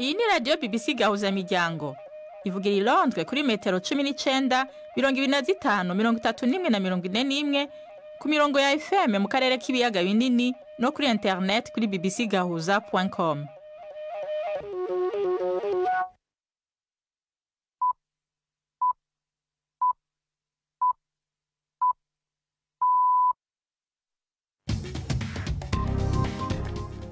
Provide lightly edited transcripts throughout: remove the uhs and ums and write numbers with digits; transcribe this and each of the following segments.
Iyi ni radio BBC Gahuza Miryango. Ivugira i Londres kuri metero 19, 25, 31 na 41 ku mirongo ya FM mu karere k'ibiyaga binini no kuri internet kuri bbcgahuza.com.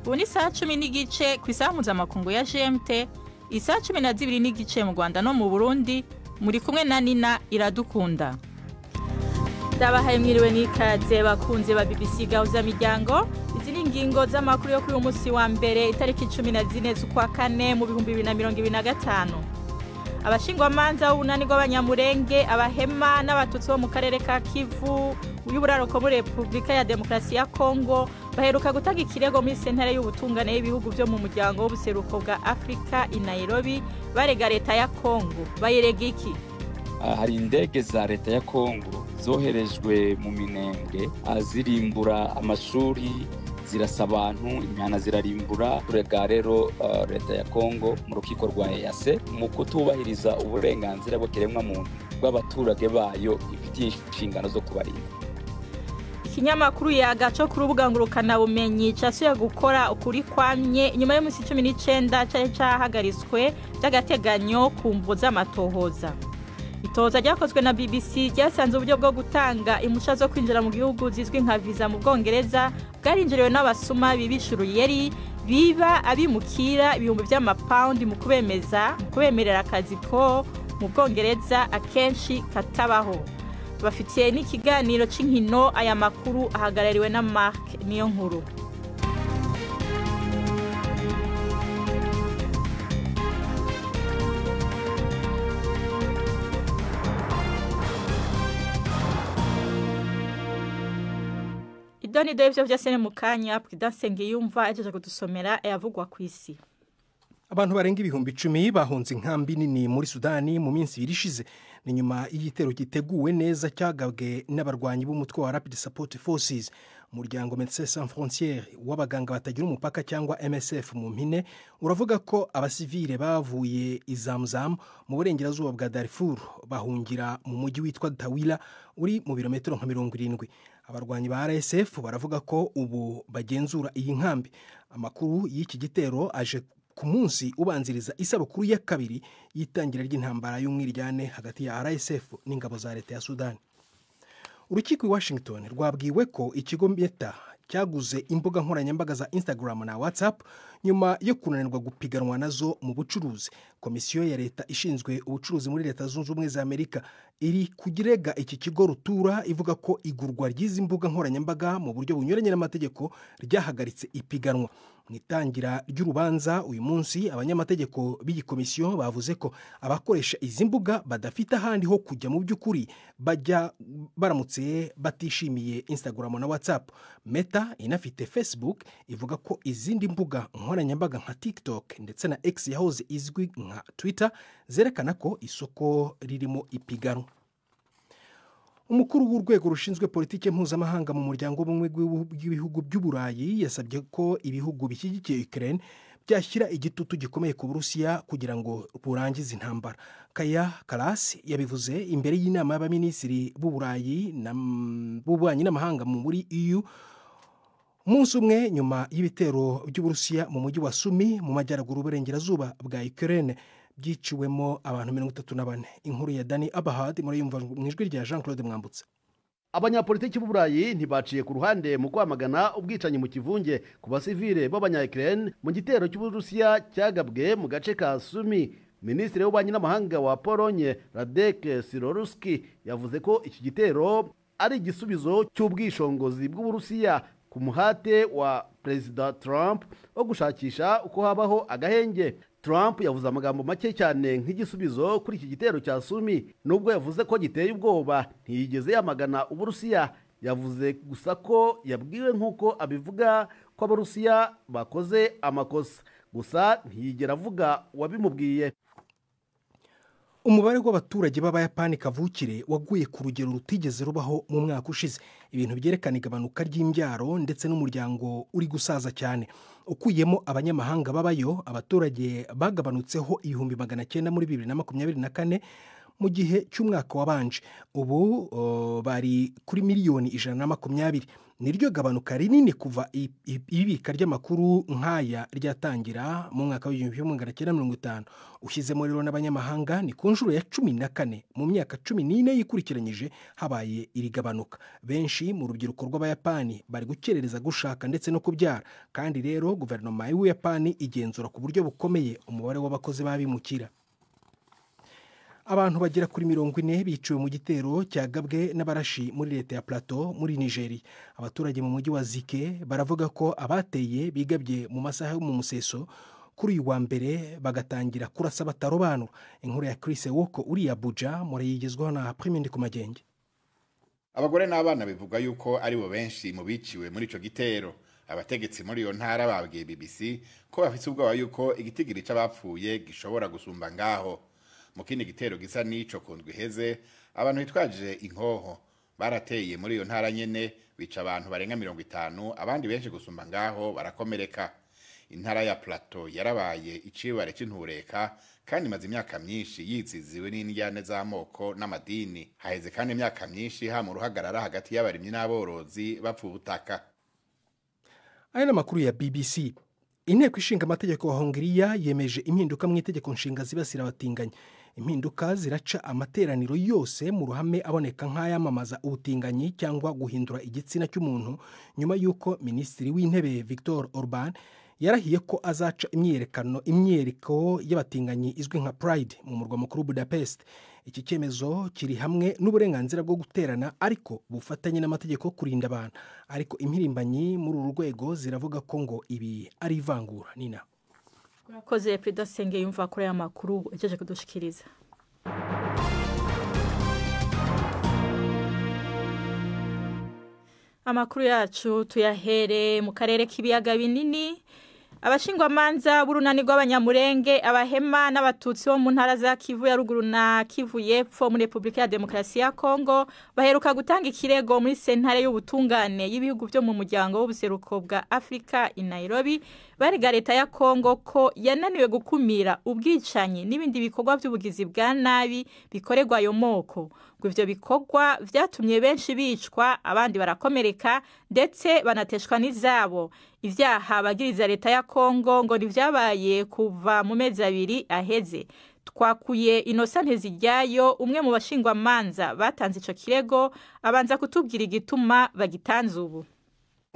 Ubu ni saa 10 n'igice ku isaha mpuzamakungu ya GMT, isaa 12 n'igice mu Rwanda no mu Burundi, muri kumwe na Nina Iradukunda. Ndabahaye mwiriwe n'ikaze bakunze ba BBC Gahuza Miryango. Izi ni ingingo z'amakuru yo kuri uyu munsi wa mbere itariki 14 z'ukwa kane mu 2025. Abashingwamanza b'ubunani bw'abanyamurenge, abahema n'abatutsi bo mu karere ka Kivu y'uburaroko muri Republika ya Demokarasi ya Kongo baheruka gutaga ikirego muri sentare y'ubutungane y'ibihugu byo mu muryango w'ubuseruko bwa Afrika i Nairobi barega leta ya Kongo. Bayirega iki? Hari indege za leta ya Kongo zoherejwe mu minembwe zirimbura amashuri, zirasa abantu, imihana zirarimbura. Turega rero leta ya Kongo mu rukiko rwa EAC mu kutubahiriza uburenganzira bw'ikiremwa muntu bw'abaturage bayo ifitiye inshingano zo kubarinda. Ikinyamakuru Yagaco ku rubuga ngurukana bumenyi cyasuye gukora ukuri kwamye nyuma y'umunsi 19 cyari cyahagaritswe by'agateganyo ku mvu z'amatohoza. Itoza ryakozwe na BBC ryasanze uburyo bwo gutanga impushya zo kwinjira mu gihugu zizwi nka visa mu Bwongereza bwarinjiriwe n'abasuma bibishuruyeri biba abimukira ibihumbi by'amapaundi mu kubemerera akazi ko mu Bwongereza akenshi katabaho. Bafitiye n'ikiganiro c'inkino, aya makuru ahagarariwe na Mark niyo nkuru. Idoni David vyasene mu kanya Pridasenge yumva ajeje kudusomera yavugwa kwisi. Abantu barenga ibihumbi 10 bahunze inkambi nini muri Sudani mu minsi irishize ni nyuma y'igitero giteguwe neza cyagabwe n'abarwanyi b'umutwe wa Rapid Support Forces. Umuryango Médecins Sans Frontières w'abaganga batagira umupaka cyangwa MSF mu mpine uravuga ko abasivile bavuye izamzam mu burengerazuba bwa Darfur bahungira mu mujyi witwa Tawila uri mu birometero nka 70. Abarwanyi ba RSF baravuga ko ubu bagenzura iyi nkambi. Amakuru y'iki gitero aje ku munsi ubanziriza isabukuru ya kabiri yitangira ry'intambara y'umwiryane hagati ya RSF n'ingabo za leta ya Sudan. Urukiko i Washington rwabwiwe ko ikigo Meta cyaguze imbuga nkoranyambaga za Instagram na WhatsApp nyuma yo kunanirwa gupiganwa nazo mu bucuruzi. Komisiyo ya leta ishinzwe ubucuruzi muri Leta Zunze Ubumwe za Amerika iri kugirega iki kigo rutura ivuga ko igurwa ry'izi mbuga nkoranyambaga mu buryo bunyuranye n'amategeko ryahagaritse ipiganwa. Mwitangira ry'urubanza uyu munsi abanyamategeko b'iyi komisiyo bavuze ko abakoresha izi mbuga badafite ahandi ho kujya mu by'ukuri bajya baramutse batishimiye Instagram na WhatsApp. Meta inafite Facebook ivuga ko izindi mbuga nkoranyambaga nka TikTok ndetse na X yahoze izwi nka Twitter zerekana ko isoko ririmo ipiganwa. Umukuru w'urwego rushinzwe politike mpuzamahanga mu muryango w'ubumwe bw'ibihugu by'Uburayi yasabye ko ibihugu bishyigikiye Ukraine byashyira igitutu gikomeye ku Burusiya kugira ngo burangize intambara. Kaja Kallas yabivuze imbere y'inama y'abaminisitiri b'Uburayi b'ububanyi n'amahanga muri EU umunsi umwe nyuma y'ibitero by'Uburusiya mu mujyi wa Sumi mu majyaruguru burengerazuba bwa Ukraine byiciwemo abantu 34. Inkuru ya Dani Abahad muri yumva mu ijwi rya Jean-Claude Mwambutse. Abanyapolitiki b'Uburayi ntibaciye ku ruhande mu kwamagana ubwicanyi mu kivunge ku basivile b'abanya-Ukraine mu gitero cy'Uburusiya cyagabwe mu gace ka Sumi. Minisitiri w'ububanyi n'amahanga wa Polonye Radek Sikorski yavuze ko iki gitero ari igisubizo cy'ubwishongozi bw'Uburusiya ku muhate wa Perezida Trump wo gushakisha uko habaho agahenge. Trump yavuze amagambo make cyane nk'igisubizo kuri iki gitero cya Sumi. Nubwo yavuze ko giteye ubwoba ntiyigeze yamagana Uburusiya, yavuze gusa ko yabwiwe nk'uko abivuga ko Abarusiya bakoze amakosa, gusa ntiyigera avuga wabimubwiye. umubare w'abaturage b'abayapani kavukire waguye ku rugero rutigeze rubaho mu mwaka ushize, ibintu byerekana igabanuka ry'imbyaro ndetse n'umuryango uri gusaza cyane. Ukuyemo abanyamahanga babayo, abaturage bagabanutseho 900,000 muri 2024 mu gihe cy'umwaka wabanje. Ubu bari kuri miliyoni 120. Niryo gabanuka rinini kuva ibika ry'amakuru nk'aya ryatangira mu mwaka w'1950. Ushyizemo rero n'abanyamahanga ni ku nshuro ya 14 mu myaka 14 yikurikiranyije habaye iri gabanuka. Benshi mu rubyiruko rw'abayapani bari gukerereza gushaka ndetse no kubyara, kandi rero guverinoma y'Ubuyapani igenzura ku buryo bukomeye umubare w'abakozi babimukira. Abantu bagera kuri 40 biciwe mu gitero cyagabwe n'abarashi muri leta ya Plateau muri Nigeria. Abaturage mu mujyi wa Zike baravuga ko abateye bigabye mu masaha yo mu museso kuri uyu wa mbere bagatangira kurasa batarobanura. Inkuru ya Chris Woko uri Abuja murayigezwaho na Premier Ndikumagenge. Abagore n'abana bivuga yuko ari bo benshi mu biciwe muri ico gitero. Abategetsi muri iyo ntara babwiye BBC ko bafite ubwoba yuko igitigiri c'abapfuye gishobora gusumba ngaho. Mu kindi gitero gisa n'ico kundwi heze, abantu bitwaje inkoho barateye muri iyo ntara nyene bica abantu barenga 50, abandi benshi gusumba ngaho barakomereka. Intara ya Plateau yarabaye icibare c'intureka kandi maze imyaka myinshi yiziziwe n'indyane z'amoko n'amadini. Haheze kandi imyaka myinshi ha mu ruhagarara hagati y'abarimyi n'aborozi bapfa ubutaka. Aya n'amakuru ya BBC. Inteko ishinga amategeko wa Hongiriya yemeje impinduka mu itegeko nshinga zibasira abatinganyi. Impinduka ziraca amateraniro yose mu ruhame aboneka nk'ayamamaza ubutinganyi cyangwa guhindura igitsina cy'umuntu, nyuma y'uko Minisitiri w'Intebe Viktor Orban yarahiye ko azaca imyereko y'abatinganyi izwi nka Pride mu murwa mukuru Budapest. Iki cyemezo kiri hamwe n'uburenganzira bwo guterana ariko bufatanye n'amategeko kurinda abantu. Ariko impirimbanyi muri uru rwego ziravuga ko ngo ibi ari ivangura. Nina urakoze Prida Senge yumva kuri aya makuru ejeje kudushikiriza. Amakuru yacu tuyahere mu karere k'ibiyaga binini. Abashingwamanza b'urunani rw'abanyamurenge, abahema n'abatutsi bo mu ntara za Kivu ya ruguru na Kivu y'epfo muri Republika ya Demokarasi ya Kongo baheruka gutanga ikirego muri sentare y'ubutungane y'ibihugu byo mu muryango w'ubuseruko bwa Afrika i Nairobi, barega leta ya Kongo ko yananiwe gukumira ubwicanyi n'ibindi bikorwa by'ubugizi bwa nabi bikorerwa ayo moko. Ngo ivyo bikorwa vyatumye benshi bicwa, abandi barakomereka ndetse banateshwa n'izabo. Ivyaha bagiriza leta ya Kongo ngo nivyabaye kuva mu mezi 2 aheze. Twakuye Innocent Nteziryayo, umwe mu bashingwamanza batanze ico kirego, abanza kutubwira igituma bagitanze ubu.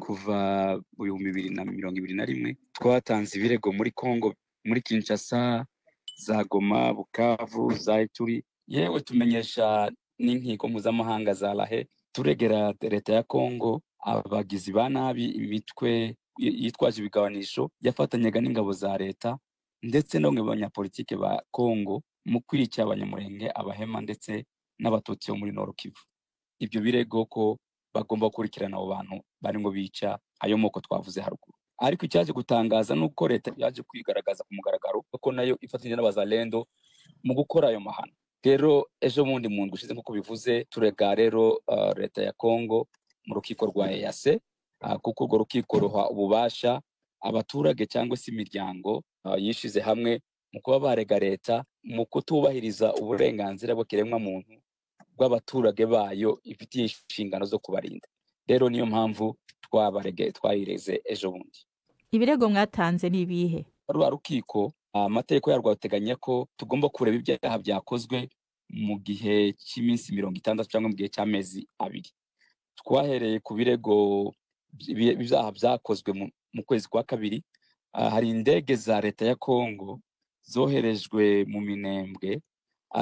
Kuva mu 2021 twatanze ibirego muri Kongo, muri Kinshasa, za Goma, Bukavu, za Ituri, yewe tumenyesha n'inkiko mpuzamahanga za Lahe, turegera leta ya Kongo abagizi ba nabi imitwe yitwaje ibigabanisho yafatanyaga n'ingabo za leta ndetse no mu banyapolitike ba Kongo mu kwica abanyamurenge, abahema ndetse n'abatutsi bo muri Nord Kivu. Ibyo birego ko bagomba gukurikirana abo bantu bari ngo bica ayo moko twavuze haruguru. Ariko icyaje gutangaza nuko leta yaje kwigaragaza ku mugaragaro ko nayo ifatanyije n'abazalendo mu gukora ayo mahano. Rero ejo mundi muntu gushize nko bivuze turega rero leta ya Kongo mu rukiko rwa EAC, kuko urwo rukiko ruha ububasha abaturage cyangwa se imiryango yishize hamwe mu kuba barega leta mu kutubahiriza uburenganzira bw'ikiremwa muntu bw'abaturage bayo ifitiye inshingano zo kubarinda. Rero niyo mpamvu twayireze ejo bundi. Ibirego mwatanze ni ibihe? Rwa rukiko amategeko yarwo ateganya ko tugomba kureba ibyaha byakozwe mu gihe cy'iminsi 60 cyangwa mu gihe cy'amezi 2. Twahereye ku birego ibyaha byakozwe mu kwezi kwa kabiri. Hari indege za leta ya Kongo zoherejwe mu Minembwe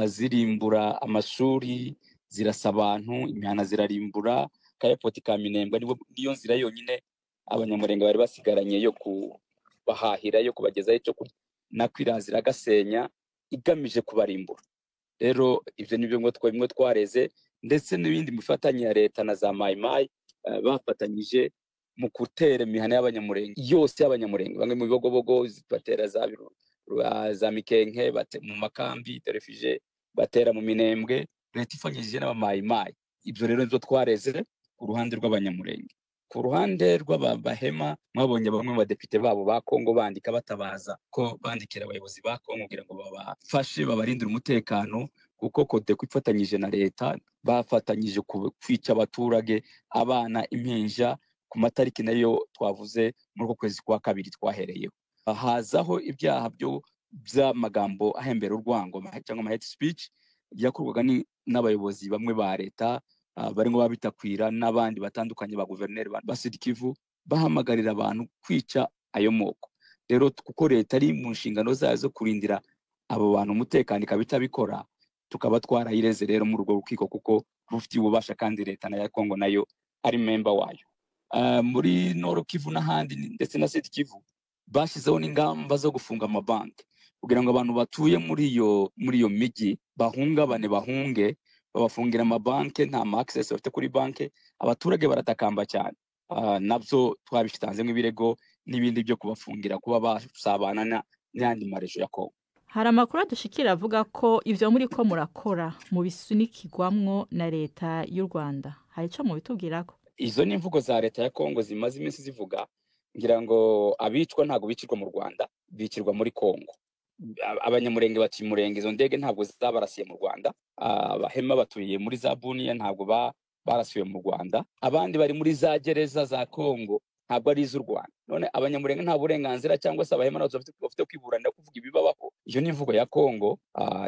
zirimbura amashuri, zirasa abantu, imihana zirarimbura. Kayapoti ka Minembwe niyo nzira yonyine abanyamurenge bari basigaranye yo kubahahira, yo kubagezaho icyo kurya, nakwirazira gasenya igamije kubarimbura. Rero ivyo nibyo ngo twemwe twareze, ndetse n'ibindi mifatanye ya leta na za Maimai bafatanyije mu gutera imihana y'abanyamurenge yose y'abanyamurenge. Bamwe mu bibogobogo batera za Mikenke, mu makambi, Terefije, batera mu minembwe leta ifanyije n'abamayimayi. Ibyo rero nibyo twareze ku ruhande rw'abanyamurenge. Ku ruhande rw'abahema mwabonye bamwe mu badepite babo ba Kongo bandika batabaza ko bandikira abayobozi ba Kongo kugira ngo babafashe babarindire umutekano, kuko Codeco ifatanyije na leta bafatanyije kwica abaturage, abana, impinja ku matariki nayo twavuze muri uko kwezi kwa kabiri twahereyeho. Hazaho ibyaha by'amagambo ahembera urwango cyangwa hate speech byakorwaga n'abayobozi bamwe ba leta barimo babitakwira n'abandi batandukanye ba guverineri ba Sud Kivu bahamagarira abantu kwica ayo moko. Rero kuko leta ari mu nshingano zayo zo kurindira abo bantu umutekano ikabitabikora, tukaba twarayireze rero muri urwo rukiko kuko rufitiye ububasha kandi leta ya Kongo nayo ari member wayo. Muri Nord Kivu n'ahandi ndetse na Sud Kivu bashyizeho n'ingamba zo gufunga amabanki kugira ngo abantu batuye muri iyo migi bahunge, babafungira amabanki, nta access bafite kuri banki. Abaturage baratakamba cyane, nabyo twabitanzemo ibirego n'ibindi byo kubafungira kuba basabana n'andi marejo ya Kongo. Hari amakuru adushikira avuga ko ivyo muri ko murakora mu bisunikirwamwo na leta y'u Rwanda. Hari ico mu bitubwirako? Izo ni imvugo za leta ya Kongo zimaze iminsi zivuga, ngira ngo abicwa ntago bicirwa mu Rwanda, bicirwa muri Kongo. Abanyamurenge bati murenge, izo ndege ntabwo zabarasiye mu Rwanda. Abahema batuye muri za Bunia ntabwo barasiwe mu Rwanda. Abandi bari muri za gereza za Kongo ntabwo ari iz'u Rwanda. None abanyamurenge nta burenganzira cyangwa se abahema nabo bafite kwiburanira kuvuga ibibabaho. Iyo ni imvugo ya Kongo.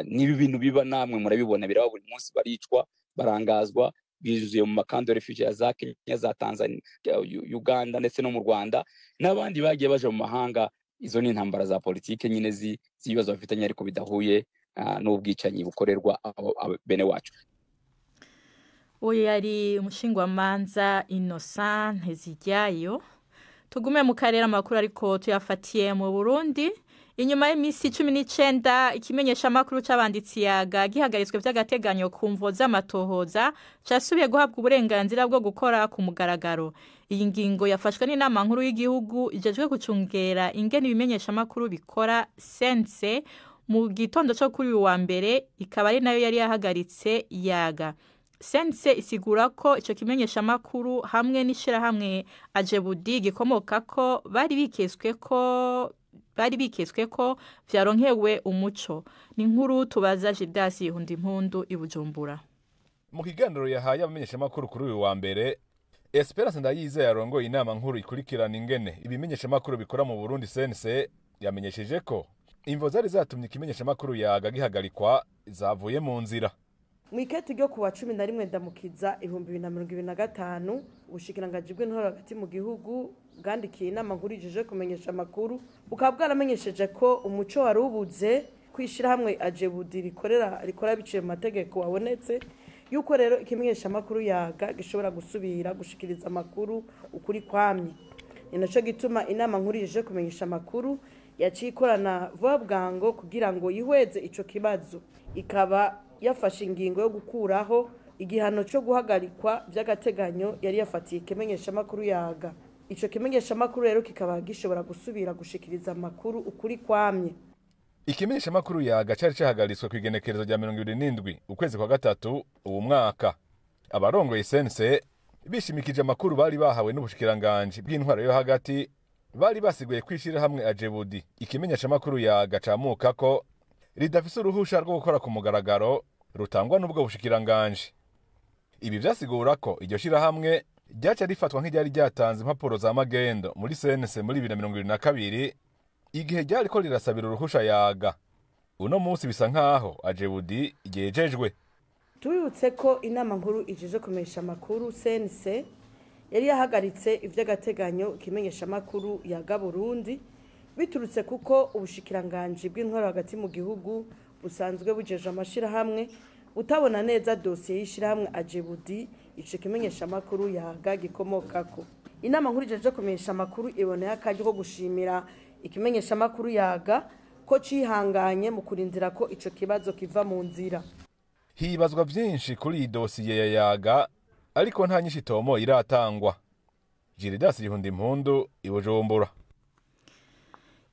Nibi bintu biba namwe murabibona, biraba buri munsi, baricwa, barangazwa, bizuye mu makando refugee za Kenya, za Tanzania, Uganda ndetse no mu Rwanda, n'abandi bagiye baje mu mahanga. Izo ni intambara za politike nyine z'ibibazo bafitanye ariko bidahuye n'ubwicanyi bukorerwa bene wacu. Uyu yari umushingwamanza Innocent Nteziryayo. Tugume mu karere amakuru ariko tuyafatiye mu Burundi. Inyuma y'imisi 19 ikimenyesha makuru c'abanditsi yaga gihagaritswe by'agateganyo ku mvo z'amatohoza casubiye guhabwa uburenganzira bwo gukora ku mugaragaro. Iyi ngingo yafashwe n'inama nkuru y'igihugu ijejwe gucungera ingene ibimenyesha makuru bikora sense mu gitondo cyo kuri wa mbere, ikaba ari nayo yari yahagaritse yaga. Sense isigura ko ico kimenyesha makuru hamwe n'ishirahamwe Ajebudi gikomoka ko bari bikeswe ko vyaronkewe umuco. Ni nkuru tubaza Gildas Yihundimpundu i Bujumbura. Mu kiganiro yahaye abamenyesha makuru kuri uyu wa mbere, Esperance Ndayize yarongoye inama nkuru ikurikirana ingene ibimenyesha makuru bikora mu Burundi sense yamenyesheje ko imvo zari zatumye ikimenyesha makuru yaga gihagarikwa zavuye mu nzira. Mwiketi ryo kuwa 11 ndamukiza 2025 ubushikiranganji bw'intore hagati mu gihugu bwandikiye inama nkuru ijeje kumenyesha amakuru bukaba bwaramenyesheje ko umuco warubuze kwishira hamwe Ajebudi rikora biciye mu mategeko wabonetse, yuko rero ikimenyesha amakuru yaga gishobora gusubira gushikiriza amakuru ukuri kwamye. Inaco gituma inama nkuru ijeje kumenyesha amakuru yacikorana vuba bwango kugira ngo yihweze ico kibazo, ikaba yafashe ingingo yo gukuraho igihano cyo guhagarikwa by'agateganyo yari yafatiye ikimenyesha makuru yaga. Ico kimenyesha makuru rero kikaba gishobora gusubira gushikiriza amakuru ukuri kwamye. Ikimenyesha makuru yaga cari cahagaritswe ku igenekerezo rya 27 ukwezi kwa gatatu uwo mwaka. Abarongoye sense bishimikije amakuru bari bahawe n'ubushikiranganji bw'intwaro yo hagati, bari basiguye kwishira hamwe Ajebudi ikimenyesha makuru yaga camuka ko ridafise uruhusha rwo gukora ku mugaragaro rutangwa n'ubwo bushikiranganji. Ibi vyasigura ko iryo shira hamwe ryaca rifatwa nk'iryari ryatanze impapuro za magendo muri sense muri 2022 igihe ryari ko rirasabira uruhusha yaga. Uno munsi bisa nkaho Ajebudi yejejwe. Tubibutse ko inama nkuru ijeje kumenyesha amakuru sense yari yahagaritse ivy'agateganyo kimenyesha amakuru yaga Burundi biturutse kuko ubushikiranganji bw'intwaro hagati mu gihugu busanzwe bujeje amashira hamwe utabona neza dosiye y'ishira hamwe Ajebudi ico kimenyesha amakuru yaga gikomokako. Inama nkuru ijeje kumenyesha amakuru iboneye akaje ko gushimira ikimenyesha amakuru yaga ko cihanganye mu kurindira ko ico kibazo kiva mu nzira. Hibazwa byinshi kuri iyi dosiye ya yaga ariko nta nyinshi tomo iratangwa. Gildas Yihundimpundu i Bujumbura.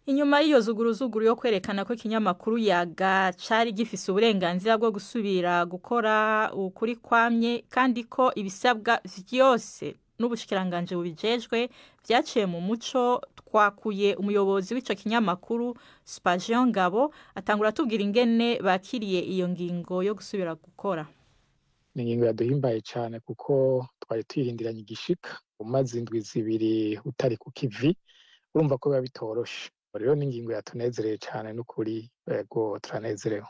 Inyuma y'iyo zuguruzuguru yo kwerekana ko ikinyamakuru Yaga cari gifise uburenganzira bwo gusubira gukora ukuri kwamye kandi ko ibisabwa vyose n'ubushikiranganje bubijejwe vyaciye mu muco, twakuye umuyobozi w'ico kinyamakuru Spagion Ngabo atangura tubwira ingene bakiriye iyo ngingo yo gusubira gukora. Ni ingingo yaduhimbaye cyane kuko twari twirindiranye igishika umaze indwi zibiri utari ku kivi, urumva ko biba bitoroshe. Rero ni ingingo yatunezereye cyane n'ukuri, yego turanezerewe.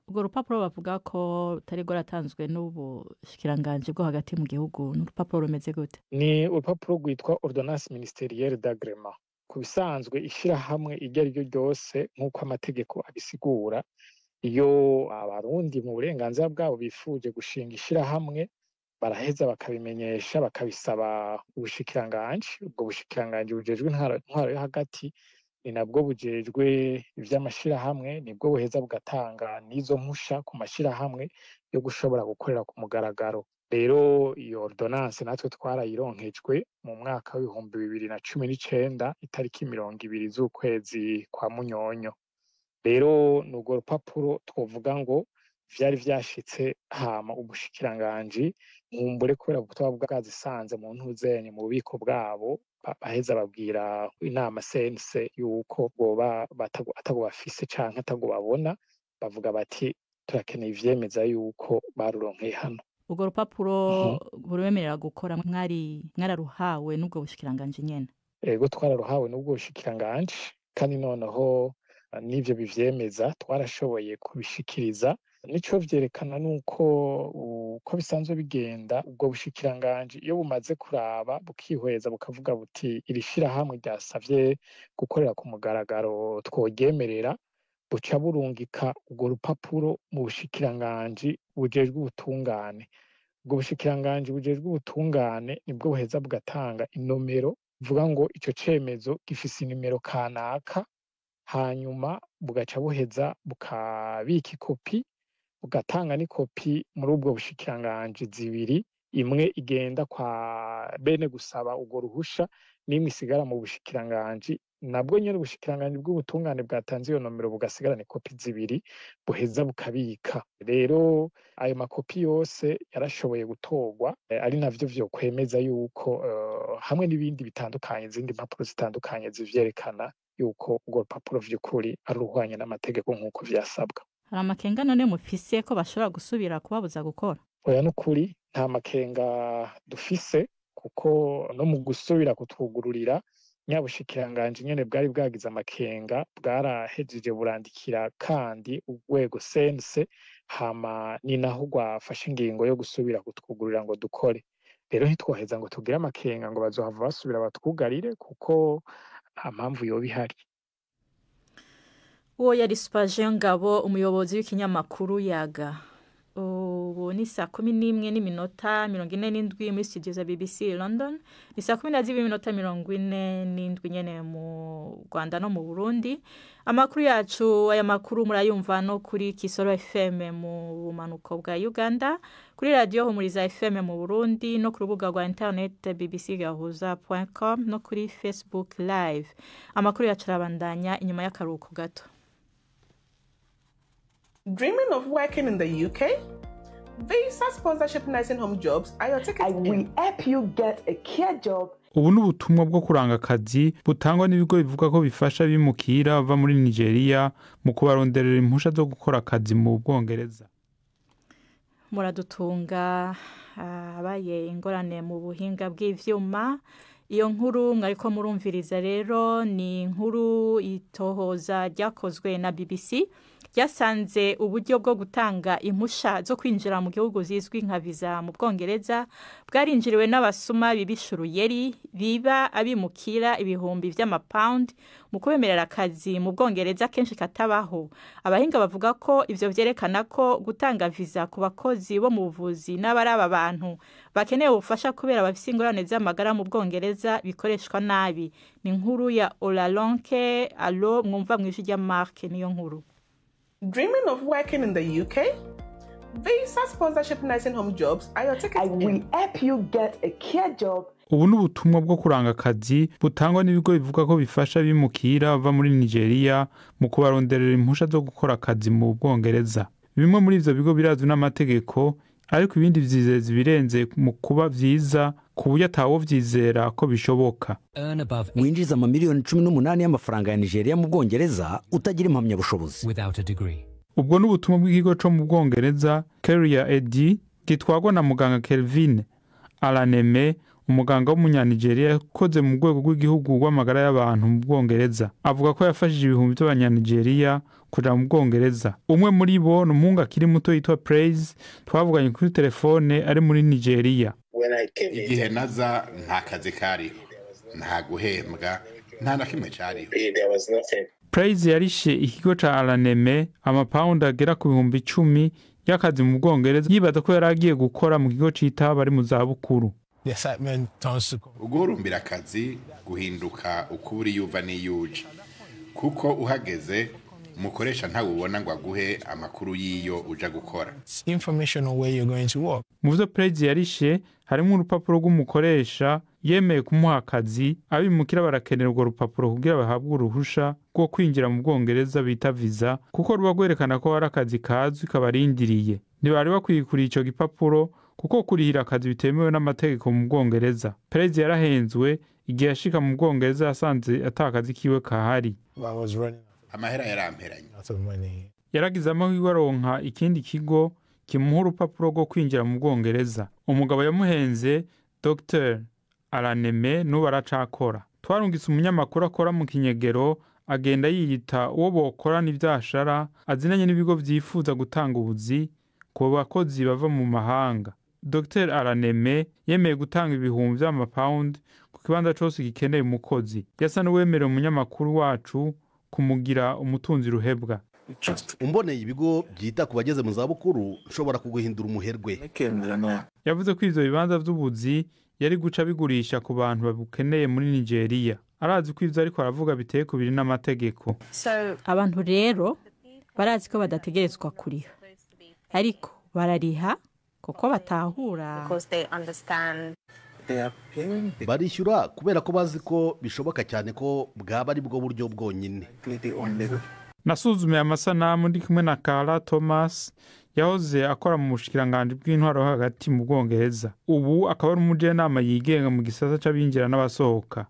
Urwo rupapuro bavuga ko rutari rwaratanzwe n'ubushikiranganje bwo hagati mu gihugu, n'urupapuro rumeze gute? Ni urupapuro rwitwa Ordonnance Ministérielle d'Agrément. Ku bisanzwe ishirahamwe iryo ari ryo ryose nk'uko amategeko abisigura, iyo abarundi mu burenganzira bwabo bifuje gushinga ishirahamwe baraheza bakabimenyesha bakabisaba ubushikiranganje. Ubwo bushikiranganje bujejwe intwaro yo hagati ni nabwo bujejwe ivy'amashirahamwe, nibwo buheza bugatanga n'izo mpusha ku mashirahamwe yo gushobora gukorera ku mugaragaro. Rero iyo ordonnance natwe twarayironkejwe mu mwaka w'ibihumbi 2019 itariki 20 z'ukwezi kwa Munyonyo. Rero n'urwo rupapuro twovuga ngo vyari vyashitse hama ubushikiranganje nkumbure kubera kuba bwazisanze mu ntuzenye mu bubiko bwabo, baheza babwira inama CNC yuko boba atago bafise canke atago babona, bavuga bati turakeneye ivyemeza yuko baruronkeye hano. Urwo rupapuro buremerera gukora mwararuhawe n'ubwo bushikiranganje nyene? Ego twararuhawe n'ubwo bushikiranganje, kandi noneho n'ivyo bivyemeza twarashoboye kubishikiriza. Nico vyerekana nuko uko bisanzwe bigenda, ubwo bushikiranganje iyo bumaze kuraba bukihweza bukavuga buti iri shirahamwe ryasavye gukorera ku mugaragaro twogemerera, buca burungika urwo rupapuro mu bushikiranganje bujejwe ubutungane. Ubwo bushikiranganje bujejwe ubutungane nibwo buheza bugatanga inomero, vuga ngo ico cemezo gifise inimero kanaka, hanyuma bugaca buheza bukabika ikopi, bugatanga n'ikopi muri ubwo bushikiranganje zibiri, imwe igenda kwa bene gusaba urwo ruhusha, n'imwe isigara mu bushikiranganje nabwo nyene ubushikiranganje bw'ubutungane bwatanze iyo nomero bugasigarana ikopi zibiri buheza bukabika. Rero ayo makopi yose yarashoboye gutorwa, ari navyo vyokwemeza yuko hamwe n'ibindi bitandukanye, izindi mpapuro zitandukanye zivyerekana yuko urwo rupapuro vy'ukuri ari uruhwanye n'amategeko nk'uko vyasabwa. Hari amakenga none mufise ko bashobora gusubira kubabuza gukora? Oya n'ukuri nta makenga dufise, kuko no mu gusubira kutwugururira nyabushikiranganje nyene bwari bwagize amakenga, bwarahejeje burandikira kandi urwego CNC, hama ni naho rwafashe ingingo yo gusubira kutwugururira ngo dukore. Rero ntitwoheza ngo tugire amakenga ngo bazohava basubira batwugarire, kuko nta mpamvu yoba ihari. Uwo yari Spagion Ngabo, umuyobozi w'ikinyamakuru Yaga. Ubu ni 11:47 muri studio za BBC London, ni 12:47 nyene mu Rwanda no mu Burundi. Amakuru yacu, aya makuru murayumva no kuri Kisoro FM mu bumanuko bwa Uganda, kuri radio Humuriza FM mu Burundi, no ku rubuga rwa internet bbcgahuza.com, no kuri Facebook live. Amakuru yacu arabandanya inyuma y'akaruhuko gato. Dreaming of working in the UK? Visa Sponsorship Nursing Home Jobs are your ticket in. We help you get a care job. Ubu n'ubutumwa bwo kuranga akazi butangwa n'ibigo bivuga ko bifasha bimukira bava muri Nigeria mu kubaronderera impusha zo gukora akazi mu Bwongereza. Muradutunga abaye ingorane mu buhinga bw'ivyuma. Iyo nkuru mwariko murumviriza rero ni inkuru itohoza ryakozwe na BBC, ryasanze uburyo bwo gutanga impusha zo kwinjira mu gihugu zizwi nka visa mu Bwongereza bwarinjiriwe n'abasuma bibishuruyeri biba abimukira ibihumbi vy'amapound mu kubemerera akazi mu Bwongereza kenshi katabaho. Abahinga bavuga ko ivyo vyerekana ko gutanga visa ku bakozi bo mu buvuzi n'abaraba abantu bakeneye ubufasha kubera bafise ingorane z'amagara mu Bwongereza bikoreshwa nabi. Ni inkuru ya Olalonke Alo, mwumva mwijwi rya Mark niyo nkuru. Dreaming of working in the UK? Visa Sponsorship Nursing Home Jobs are your ticket in. We help you get a care job. ubu n'ubutumwa bwo kuranga akazi butangwa n'ibigo bivuga ko bifasha bimukira bava muri Nigeria mu kubaronderera impusha zo gukora akazi mu Bwongereza. Bimwe muri ivyo bigo birazwi n'amategeko, ariko ibindi vyizeza birenze mu kuba vyiza ku buryo atawo vyizera ko bishoboka. Winjiza amamiliyoni 18 y'amafaranga ya Nigeria mu Bwongereza utagira impamyabushobozi. Ubwo n'ubutumwa bw'ikigo co mu Bwongereza Career Aid gitwagwa na muganga Kelvin Alaneme, umuganga w'umunyanigeria yakoze mu rwego rw'igihugu rw'amagara y'abantu mu Bwongereza. Avuga ko yafashije ibihumbi by'abanyanigeria kuja mu Bwongereza. Umwe muri bo ni umuhungu akiri muto yitwa Praise, twavuganye kuri telefone ari muri Nigeria. Igihe naza nta kazi kariho, nta guhembwa, nta na kimwe cariho. Praise yarishe ikigo ca Alaneme amapawundi agera ku 10,000 y'akazi mu Bwongereza, yibaza ko yaragiye gukora mu kigo cita bari mu zabukuru. Uguhurumbira akazi guhinduka ukuri yuva n'iyuje, kuko uhageze umukoresha ntawubona ngo aguhe amakuru y'iyo uja gukora. Mu vyo Praise yarishe harimo urupapuro rw'umukoresha yemeye kumuha akazi. Abimukira barakenera urwo rupapuro kugira bahabwe uruhusha rwo kwinjira mu Bwongereza bita visa, kuko ruba rwerekana ko hari akazi kazwi kabarindiriye. Ntibari bakwiye kuri ico gipapuro kuko kurihira akazi bitemewe n'amategeko mu Bwongereza. Praise yarahenzwe igihe yashika mu Bwongereza yasanze atakazi kiwe kahari. Amahera yaramperanye. Yaragize amahirwe aronka ikindi kigo kimuha urupapuro rwo kwinjira mu Bwongereza. Umugabo yamuhenze Dr. Alaneme n'ubu aracakora. Twarungitse umunyamakuru akora mu kinyegero agenda yiyita uwo bokorana ivyashara, azinanye n'ibigo vyifuza gutanga ubuzi ku bakozi bava mu mahanga. Dr. Alaneme yemeye gutanga ibihumbi vy'amapawundi ku kibanza cose gikeneye umukozi. Yasa n'uwemerera umunyamakuru wacu kumugira umutunzi ruhebwa. Umboneye ibigo byita ku bageze mu zabukuru nshobora kuguhindura umuherwe. Yavuze ko ivyo bibanza vy'ubuzi yari guca bigurisha ku bantu babukeneye muri Nigeria. Arazi ko ivyo ariko aravuga biteye kubiri n'amategeko. Abantu rero barazi ko badategerezwa kuriha, ariko barariha kuko batahura. Barishyura kubera ko bazi ko bishoboka cyane ko bwaba ari bwo buryo bwonyine. Nasuzumiye amasanamu ndi kumwe na Carla Thomas yahoze akora mu bushikiranganje bw'intwaro hagati mu Bwongereza. Ubu akaba ari umujenama yigenga mu gisata c'abinjira n'abasohoka.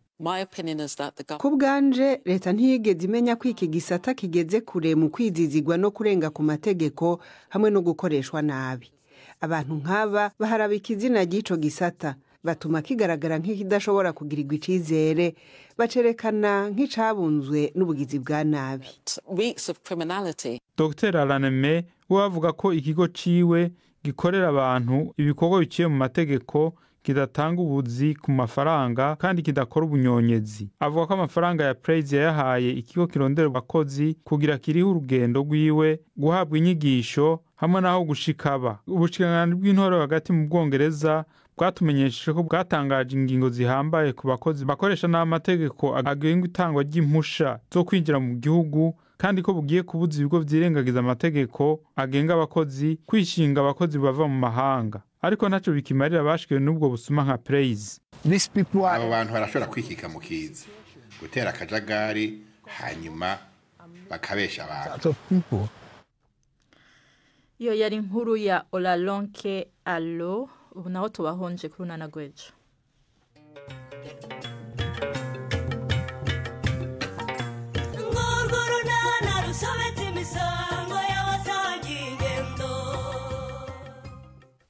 Ku bwanje leta ntiyigeze imenya ko iki gisata kigeze kure mu kwizizigwa no kurenga ku mategeko hamwe no gukoreshwa nabi. Abantu nk'aba baharabika izina ry'ico gisata, batuma kigaragara nk'ikidashobora kugirirwa icizere, bacerekana nk'icabunzwe n'ubugizi bwa nabi. Dr. Alaneme we avuga ko ikigo ciwe gikorera abantu ibikorwa biciye mu mategeko, kidatanga ubuzi ku mafaranga kandi kidakora ubunyonyezi. Avuga ko amafaranga ya Praise yayahaye ikigo kirondera abakozi kugira kiriho urugendo rwiwe, guhabwa inyigisho hamwe naho gushikaba. Ubushikiranganje bw'intwaro hagati mu Bwongereza bwatumenyesheje ko bwatangaje ingingo zihambaye ku bakozi bakoresha n'amategeko agenga itangwa ry'impusha zo kwinjira mu gihugu, kandi ko bugiye kubuza ibigo vyirengagiza amategeko agenga abakozi kwishinga abakozi bava mu mahanga. Ariko ntaco bikimarira bashikiwe n'ubwo busuma nka Praise. Abo bantu barashobora kwikika mu kizi, gutera akajagari hanyuma bakabesha abantu. Iyo yari inkuru ya Olalonke Allo. Ubu naho tubahonje kuri Nana Gwejo.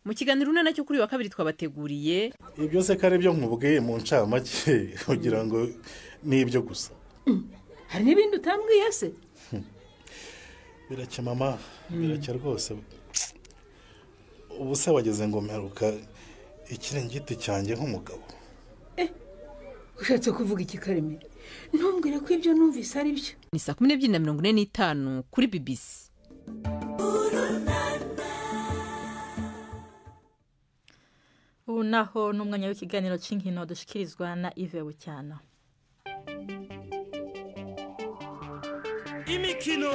Mu kiganiro Nana cyo kuri wa kabiri twabateguriye ibyo se kare byo nkubwiye mu ncamake kugira ngo nibyo gusa. Hari n'ibindi utambwiye se? Biracya mama, biracya rwose. Ubu se wageze ngo mperuka ikirengiti cyanjye nk'umugabo. Ushatse kuvuga iki Karemera? Ntumbwire ko ibyo numvise ari byo. Ni 12:45 kuri BBC. Ubu naho n'umwanya w'ikiganiro c'inkino dushikirizwa na Yves Bucyana. Imikino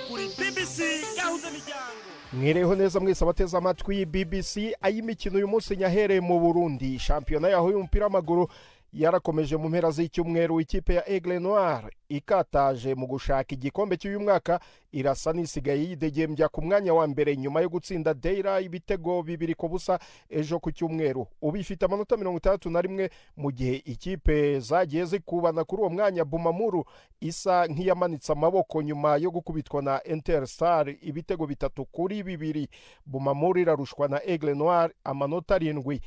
kuri BBC yahuze miryango. mwireho neza mwese abateze amatwi BBC ay'imikino uyu munsi nyahereye mu Burundi. Shampiyona yaho y'umupira w'amaguru yarakomeje mu mpera z'icyumweru. Ikipe ya Aigle Noir ikataje mu gushaka igikombe cy'uyu mwaka irasa n'isigaye yidegembya ku mwanya wa mbere nyuma yo gutsinda Deira ibitego 2-0 ejo ku cyumweru. Ubifite amanota 61 mu gihe ikipe zagiye zikubana kuri uwo mwanya. Bumamuru isa nk'iyamanitse amaboko nyuma yo gukubitwa na Interstar ibitego 3-2. Bumamuru irarushwa na Aigle Noir amanota 7.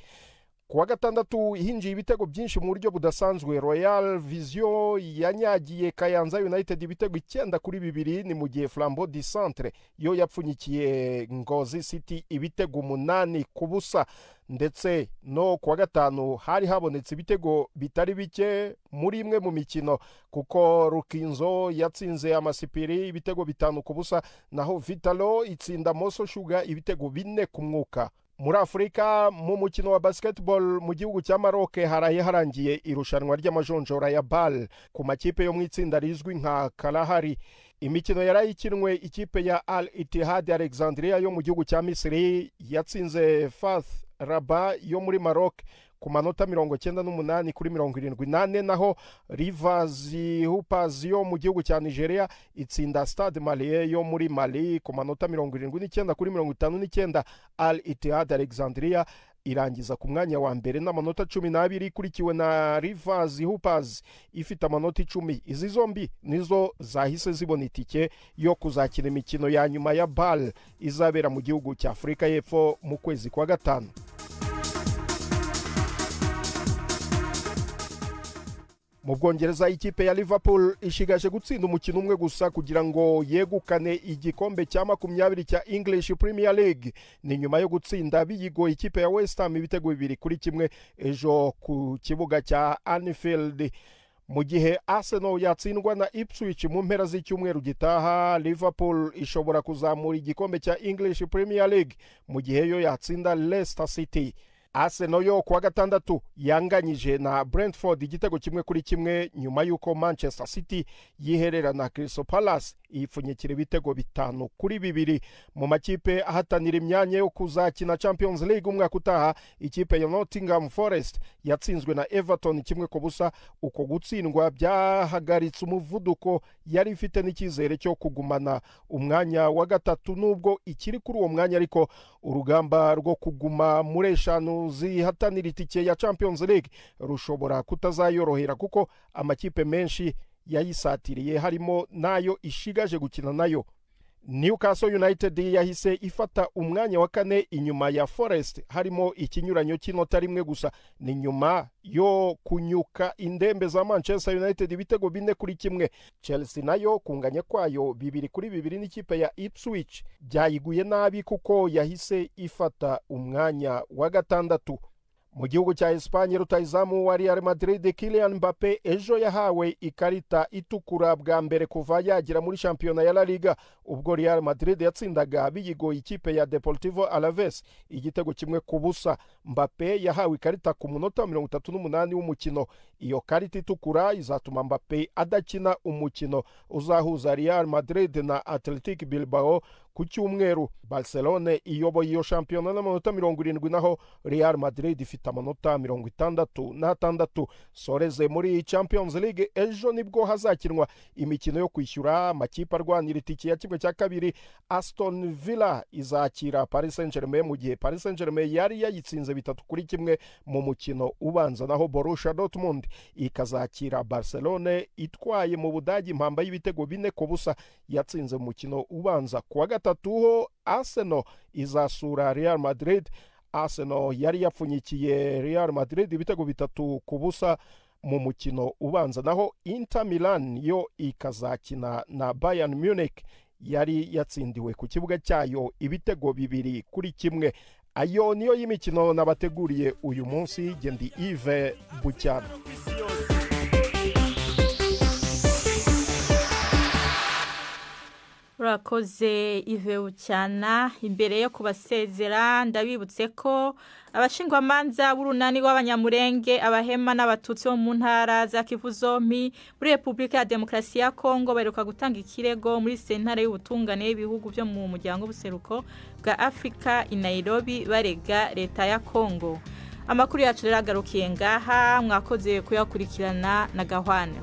Kuwa gatandatu hinjiye ibitego byinshi mu buryo budasanzwe. Royal Vision yanyagiye Kayanza United ibitego 9-2, ni mu gihe Flambeau du Centre yo yapfunyikiye Ngozi City ibitego 8-0. Ndetse no kuwa gatanu hari habonetse ibitego bitari bike muri imwe mu mikino, kuko Rukinzo yatsinze Amasipiri ibitego 5-0, naho Vitalo itsinda Moso Sugar ibitego 4-0. Muri Afrika mu mukino wa basketball mu gihugu cya Maroc haraye harangiye irushanwa ry'amajonjora ya BAL ku makipe yo mu itsinda rizwi nka Kalahari. Imikino yarayikinwe, ikipe ya Al Ittihad Alexandria yo mu gihugu cya Misiri yatsinze Fath Rabat yo muri Maroc ku manota 98-78, naho Rivers Hoopers yo mu gihugu cya Nigeria itsinda Stade Malien yo muri Mali ku manota 79-59. Al Ittihad Alexandria irangiza ku mwanya wa mbere n'amanota 12, ikurikiwe na Rivers Hoopers ifite amanota 10. Izi zombi nizo zahise zibona itike yo kuzakina imikino ya nyuma ya BAL izabera mu gihugu cya Afrika y'Epfo mu kwezi kwa gatanu. Mu Bwongereza ikipe ya Liverpool ishigaje gutsinda umukino umwe gusa kugira ngo yegukane igikombe cya 20 cya English Premier League. Ni nyuma yo gutsinda biyigo ikipe ya West Ham ibitego 2-1 ejo ku kibuga cya Anfield. Mu gihe Arsenal yatsindwa na Ipswich mu mpera z'icyumweru gitaha, Liverpool ishobora kuzamura igikombe cya English Premier League mu gihe yo yatsinda Leicester City. Arsenal yo kuwa gatandatu yanganyije na Brentford igitego 1-1 nyuma yuko Manchester City yiherera na Crystal Palace ipfunyikira ibitego 5-2. Mu makipe ahatanira imyanya yo kuzakina Champions League umwaka utaha, ikipe ya Nottingham Forest yatsinzwe na Everton 1-0. Uko gutsindwa byahagaritse umuvuduko yari ifite n'icyizere cyo kugumana umwanya wa gatatu, nubwo ikiri kuri uwo mwanya, ariko urugamba rwo kuguma muri eshanu zihatanira itike ya Champions League rushobora kutazayorohera, kuko amakipe menshi yayisatiriye harimo nayo ishigaje gukina nayo. Newcastle United yahise ifata umwanya wa 4 inyuma ya Forest, harimo ikinyuranyo cy'inota 1 gusa. Ni nyuma yo kunyuka indembe za Manchester United ibitego 4-1. Chelsea nayo kunganya kwayo 2-2 n'ikipe ya Ipswich byayiguye nabi kuko yahise ifata umwanya wa gatandatu. Mu gihugu cya Espanye rutayizamu wa Real Madrid Kylian Mbappe ejo yahawe ikarita itukura bwa mbere kuva yagira muri shampiyona ya La Liga, ubwo Real Madrid yatsindaga biyigo ikipe ya Deportivo Alaves igitego 1-0. Mbappe yahawe ikarita ku munota 38 w'umukino. Iyo karita itukura izatuma Mbappe adakina umukino uzahuza Real Madrid na Athletic Bilbao ku cyumweru. Barcelone iyoboye iyo shampiyona n'amanota 70, naho Real Madrid ifite amanota 66. Soreze muri Champions League ejo nibwo hazakinwa imikino yo kwishyura amakipe arwanira itike ya kimwe cya kabiri. Aston Villa izakira Paris Saint-Germain mu gihe Paris Saint-Germain yari yayitsinze 3-1 mu mukino ubanza, naho Borussia Dortmund ikazakira Barcelone itwaye mu Budagi impamba y'ibitego 4-0 yatsinze mu mukino ubanza. Kuwa gatatu ho Arsenal izasura Real Madrid. Arsenal yari yapfunyikiye Real Madrid ibitego 3-0 mu mukino ubanza, naho Inter Milan yo ikazakina na Bayern Munich yari yatsindiwe ku kibuga cyayo ibitego 2-1. Ayo niyo y'imikino nabateguriye uyu munsi. Gendi Yves Bucyana. urakoze Iveucyana imbere yo kubasezera ndabibutse ko abashingwamanza b'urunani rw'abanyamurenge abahema n'abatutsi bo mu ntara za Kivu zompi muri Repubulika ya Demokarasi ya Kongo baheruka gutanga ikirego muri sentare y'ubutungane y'ibihugu byo mu muryango w'ubuseruko bwa Afrika i Nairobi barega leta ya Kongo. Amakuru yacu rero agarukiye ngaha mwakoze kuyakurikirana na Gahwana.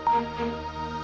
Thank you.